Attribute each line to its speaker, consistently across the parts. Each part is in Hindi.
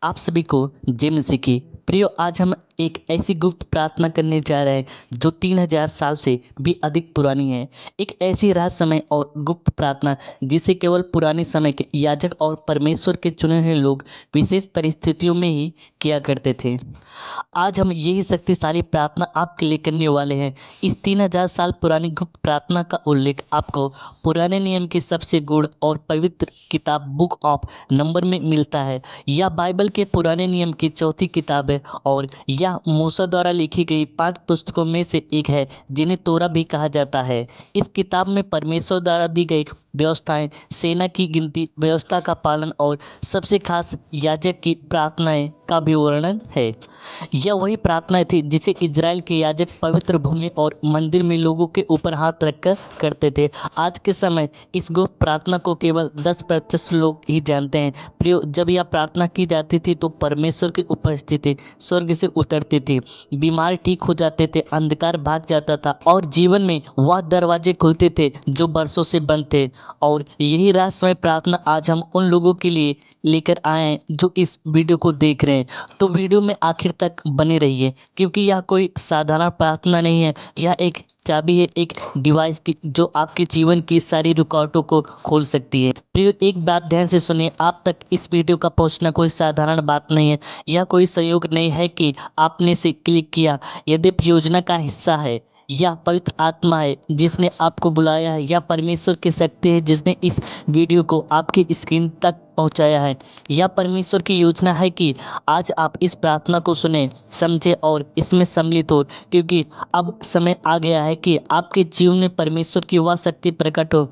Speaker 1: आप सभी को जय मसीह की। प्रियो, आज हम एक ऐसी गुप्त प्रार्थना करने जा रहे हैं जो 3000 साल से भी अधिक पुरानी है। एक ऐसी रहस्यमय और गुप्त प्रार्थना जिसे केवल पुराने समय के याजक और परमेश्वर के चुने हुए लोग विशेष परिस्थितियों में ही किया करते थे। आज हम यही शक्तिशाली प्रार्थना आपके लिए करने वाले हैं। इस 3000 साल पुरानी गुप्त प्रार्थना का उल्लेख आपको पुराने नियम की सबसे गूढ़ और पवित्र किताब बुक ऑफ नंबर में मिलता है। यह बाइबल के पुराने नियम की चौथी किताब है और यह मूसा द्वारा लिखी गई 5 पुस्तकों में से एक है जिन्हें तोरा भी कहा जाता है। इस किताब में परमेश्वर द्वारा दी गई व्यवस्थाएं, सेना की गिनती, व्यवस्था का पालन और सबसे खास याजक की प्रार्थनाएं का भी वर्णन है। यह वही प्रार्थनाएं थी जिसे इजराइल के याजक पवित्र भूमि और मंदिर में लोगों के ऊपर हाथ रखकर करते थे। आज के समय इस गुप्त प्रार्थना को केवल 10% लोग ही जानते हैं। प्रियो, जब यह प्रार्थना की जाती थी तो परमेश्वर की उपस्थिति स्वर्ग से उतरती थी, बीमार ठीक हो जाते थे, अंधकार भाग जाता था और जीवन में वह दरवाजे खुलते थे जो बरसों से बंद थे। और यही रहस्यमय प्रार्थना आज हम उन लोगों के लिए लेकर आए हैं जो इस वीडियो को देख रहे हैं। तो वीडियो में आखिर तक बने रहिए क्योंकि यह कोई साधारण प्रार्थना नहीं है। यह एक चाबी है, एक डिवाइस की जो आपके जीवन की सारी रुकावटों को खोल सकती है। प्रियो, एक बात ध्यान से सुनिए, आप तक इस वीडियो का पहुंचना कोई साधारण बात नहीं है। यह कोई संयोग नहीं है कि आपने से क्लिक किया। यदि योजना का हिस्सा है, यह पवित्र आत्मा है जिसने आपको बुलाया है, या परमेश्वर की शक्ति है जिसने इस वीडियो को आपकी स्क्रीन तक पहुंचाया है। यह परमेश्वर की योजना है कि आज आप इस प्रार्थना को सुने, समझे और इसमें सम्मिलित हो, क्योंकि अब समय आ गया है कि आपके जीवन में परमेश्वर की वह शक्ति प्रकट हो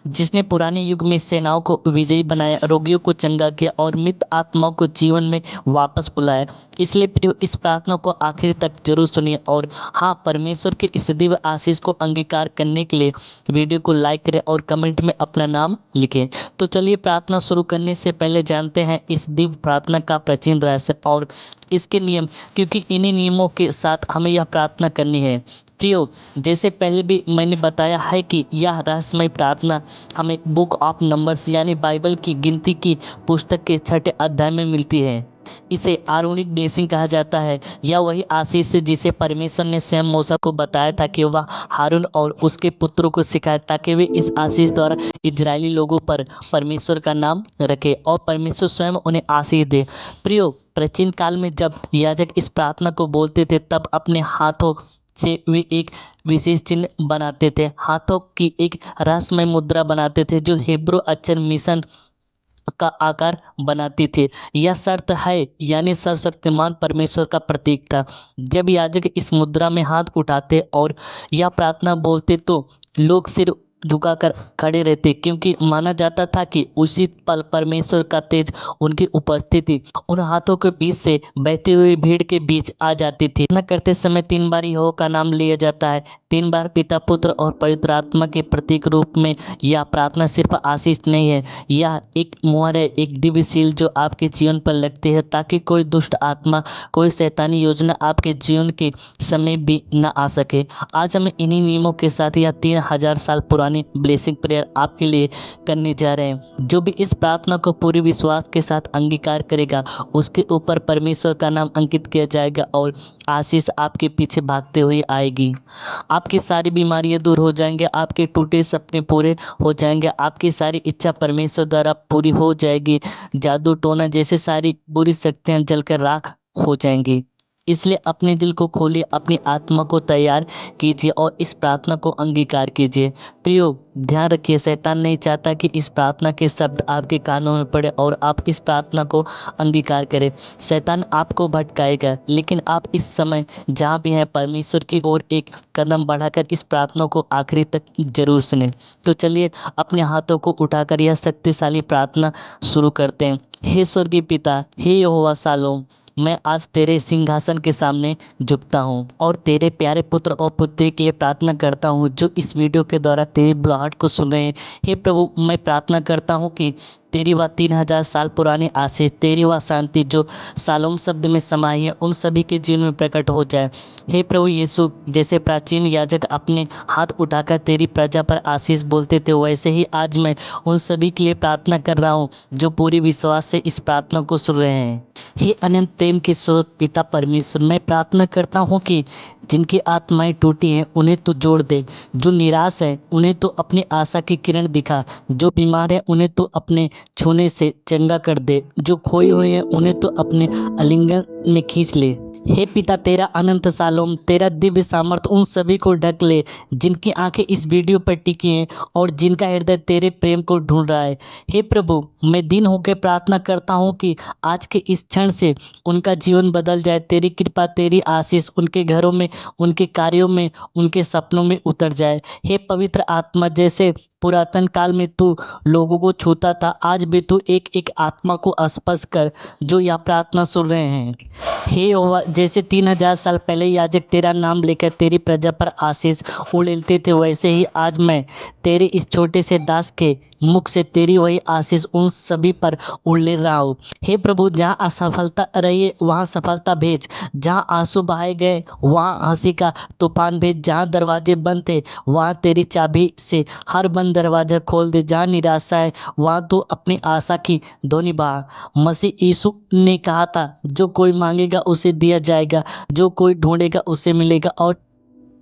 Speaker 1: जिसने पुराने युग में सेनाओं को विजयी बनाया, रोगियों को चंगा किया और मृत आत्माओं को जीवन में वापस बुलाया। इसलिए प्रियो, इस प्रार्थना को आखिर तक जरूर सुनिए और हाँ, परमेश्वर के इस दिव्य आशीष को अंगीकार करने के लिए वीडियो को लाइक करें और कमेंट में अपना नाम लिखें। तो चलिए, प्रार्थना शुरू करने से पहले जानते हैं इस दिव्य प्रार्थना का प्राचीन रहस्य और इसके नियम, क्योंकि इन्हीं नियमों के साथ हमें यह प्रार्थना करनी है। प्रियो, जैसे पहले भी मैंने बताया है कि यह रहस्यमय प्रार्थना हमें बुक ऑफ नंबर्स यानी बाइबल की गिनती की पुस्तक के 6ठे अध्याय में मिलती है। इसे आरोनिक ब्लेसिंग कहा जाता है। यह वही आशीष है जिसे परमेश्वर ने स्वयं मूसा को बताया था कि वह हारून और उसके पुत्रों को सिखाए ताकि वे इस आशीष द्वारा इजरायली लोगों पर परमेश्वर का नाम रखे और परमेश्वर स्वयं उन्हें आशीष दे। प्रियो, प्राचीन काल में जब याजक इस प्रार्थना को बोलते थे तब अपने हाथों से वे एक विशेष चिन्ह बनाते थे। हाथों की एक रहस्यमय मुद्रा बनाते थे जो हिब्रू अक्षर मिशन का आकार बनाती थी। यह शर्त है यानी सर्वशक्तिमान परमेश्वर का प्रतीक था। जब याजक इस मुद्रा में हाथ उठाते और यह प्रार्थना बोलते तो लोग सिर झुकाकर खड़े रहते, क्योंकि माना जाता था कि उसी पल परमेश्वर का तेज, उनकी उपस्थिति उन हाथों के बीच से बहती हुई भीड़ के बीच आ जाती थी। प्रार्थना करते समय 3 बार यहोवा का नाम लिया जाता है। 3 बार पिता, पुत्र और पवित्र आत्मा के प्रतीक रूप में। यह प्रार्थना सिर्फ आशीष नहीं है, यह एक मुहर है, एक दिव्य सील जो आपके जीवन पर लगती है ताकि कोई दुष्ट आत्मा, कोई शैतानी योजना आपके जीवन के समय भी न आ सके। आज हम इन्हीं नियमों के साथ यह 3000 साल पुरानी ब्लेसिंग प्रेयर आपके लिए करने जा रहे हैं। जो भी इस प्रार्थना को पूरे विश्वास के साथ अंगीकार करेगा उसके ऊपर परमेश्वर का नाम अंकित किया जाएगा और आशीष आपके पीछे भागते हुए आएगी। आपकी सारी बीमारियां दूर हो जाएंगे, आपके टूटे सपने पूरे हो जाएंगे, आपकी सारी इच्छा परमेश्वर द्वारा पूरी हो जाएगी। जादू टोना जैसे सारी बुरी शक्तियां जलकर राख हो जाएंगी। इसलिए अपने दिल को खोलिए, अपनी आत्मा को तैयार कीजिए और इस प्रार्थना को अंगीकार कीजिए। प्रियो, ध्यान रखिए, शैतान नहीं चाहता कि इस प्रार्थना के शब्द आपके कानों में पड़े और आप इस प्रार्थना को अंगीकार करें। शैतान आपको भटकाएगा, लेकिन आप इस समय जहाँ भी हैं परमेश्वर की ओर एक कदम बढ़ाकर इस प्रार्थना को आखिरी तक जरूर सुनें। तो चलिए, अपने हाथों को उठाकर यह शक्तिशाली प्रार्थना शुरू करते हैं। हे स्वर्गीय पिता, हे यहोवा शालोम, मैं आज तेरे सिंहासन के सामने झुकता हूँ और तेरे प्यारे पुत्र और पुत्री के लिए प्रार्थना करता हूँ जो इस वीडियो के द्वारा तेरी बुलाहट को सुन रहे हैं। हे प्रभु, मैं प्रार्थना करता हूँ कि तेरी वह 3000 साल पुरानी आशीष, तेरी वह शांति जो शालोम शब्द में समाई है, उन सभी के जीवन में प्रकट हो जाए। हे प्रभु यीशु, जैसे प्राचीन याजक अपने हाथ उठाकर तेरी प्रजा पर आशीष बोलते थे, वैसे ही आज मैं उन सभी के लिए प्रार्थना कर रहा हूँ जो पूरी विश्वास से इस प्रार्थना को सुन रहे हैं। हे अनंत प्रेम के स्रोत पिता परमेश्वर, मैं प्रार्थना करता हूँ कि जिनकी आत्माएं टूटी हैं उन्हें तो जोड़ दे, जो निराश हैं उन्हें तो अपनी आशा की किरण दिखा, जो बीमार हैं उन्हें तो अपने छूने से चंगा कर दे, जो खोए हुए हैं उन्हें तो अपने आलिंगन में खींच ले। हे पिता, तेरा अनंत शालोम, तेरा दिव्य सामर्थ उन सभी को ढक ले जिनकी आंखें इस वीडियो पर टिकी हैं और जिनका हृदय तेरे प्रेम को ढूंढ रहा है। हे प्रभु, मैं दिन होकर प्रार्थना करता हूँ कि आज के इस क्षण से उनका जीवन बदल जाए। तेरी कृपा, तेरी आशीष उनके घरों में, उनके कार्यों में, उनके सपनों में उतर जाए। हे पवित्र आत्मा, जैसे पुरातन काल में तू लोगों को छूता था, आज भी तू एक एक आत्मा को स्पर्श कर जो यह प्रार्थना सुन रहे हैं। हे यहोवा, जैसे 3000 साल पहले याजक तेरा नाम लेकर तेरी प्रजा पर आशीष उड़ेलते थे, वैसे ही आज मैं तेरे इस छोटे से दास के मुख से तेरी वही आशीष उन सभी पर उड़ेल रहा हूँ। हे प्रभु, जहाँ असफलता रही है वहाँ सफलता भेज, जहाँ आंसू बहाए गए वहाँ हंसी का तूफान भेज, जहाँ दरवाजे बंद थे वहाँ तेरी चाबी से हर बंद दरवाजा खोल दे, जहाँ निराशा है वहाँ तो अपनी आशा की ध्वनि बहा। मसीह यीशु ने कहा था, जो कोई मांगेगा उसे दिया जाएगा, जो कोई ढूंढेगा उसे मिलेगा और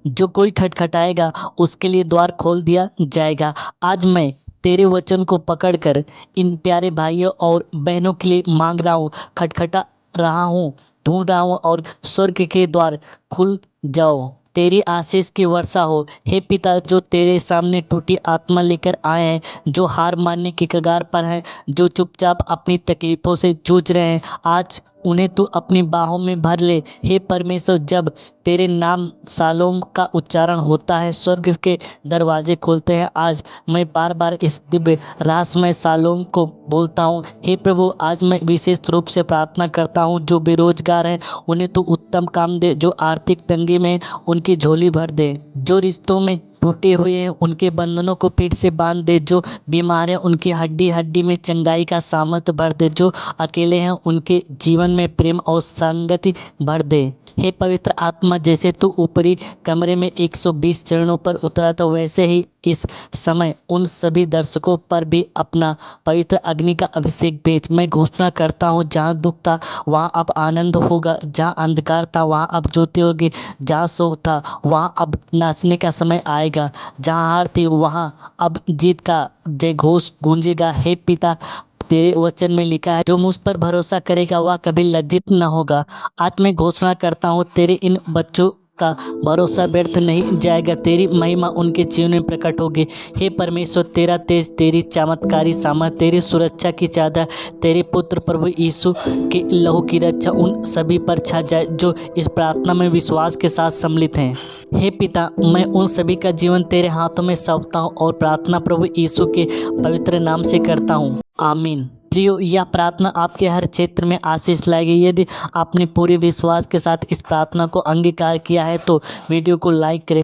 Speaker 1: जो कोई खटखटाएगा उसके लिए द्वार खोल दिया जाएगा। आज मैं तेरे वचन को पकड़कर इन प्यारे भाइयों और बहनों के लिए मांग रहा हूँ, खटखटा रहा हूँ, ढूंढ रहा हूँ और स्वर्ग के द्वार खुल जाओ, तेरी आशीष की वर्षा हो। हे पिता, जो तेरे सामने टूटी आत्मा लेकर आए हैं, जो हार मानने की कगार पर हैं, जो चुपचाप अपनी तकलीफ़ों से जूझ रहे हैं, आज उन्हें तू अपनी बाहों में भर ले। हे परमेश्वर, जब तेरे नाम शालोम का उच्चारण होता है स्वर्ग के दरवाजे खुलते हैं। आज मैं बार बार इस दिव्य रहस्यमय शालोम को बोलता हूँ। हे प्रभु, आज मैं विशेष रूप से प्रार्थना करता हूँ, जो बेरोजगार हैं उन्हें तू उत्तम काम दे, जो आर्थिक तंगी में उनकी झोली भर दे, जो रिश्तों में टूटे हुए हैं उनके बंधनों को फिर से बांध दे, जो बीमार हैं उनकी हड्डी हड्डी में चंगाई का सामर्थ्य भर दे, जो अकेले हैं उनके जीवन में प्रेम और संगति भर दे। हे पवित्र आत्मा, जैसे तू ऊपरी कमरे में 120 चरणों पर उतरा था, वैसे ही इस समय उन सभी दर्शकों पर भी अपना पवित्र अग्नि का अभिषेक भेज। मैं घोषणा करता हूँ, जहाँ दुख था वहाँ अब आनंद होगा, जहाँ अंधकार था वहाँ अब ज्योति होगी, जहाँ शोक था वहाँ अब नाचने का समय आएगा, जहाँ हार थी वहाँ अब जीत का जय घोष गूंजेगा। हे पिता, तेरे वचन में लिखा है, जो मुझ पर भरोसा करेगा वह कभी लज्जित न होगा। आज मैं घोषणा करता हूँ, तेरे इन बच्चों का भरोसा व्यर्थ नहीं जाएगा, तेरी महिमा उनके जीवन में प्रकट होगी। हे परमेश्वर, तेरा तेज, तेरी चमत्कारी सामर्थ, तेरी सुरक्षा की चादर, तेरे पुत्र प्रभु यीशु के लहू की रक्षा उन सभी पर छा जाए जो इस प्रार्थना में विश्वास के साथ सम्मिलित हैं। हे पिता, मैं उन सभी का जीवन तेरे हाथों में सौंपता हूँ और प्रार्थना प्रभु यीशु के पवित्र नाम से करता हूँ, आमीन। प्रियो, यह प्रार्थना आपके हर क्षेत्र में आशीष लाएगी। यदि आपने पूरे विश्वास के साथ इस प्रार्थना को अंगीकार किया है तो वीडियो को लाइक करें।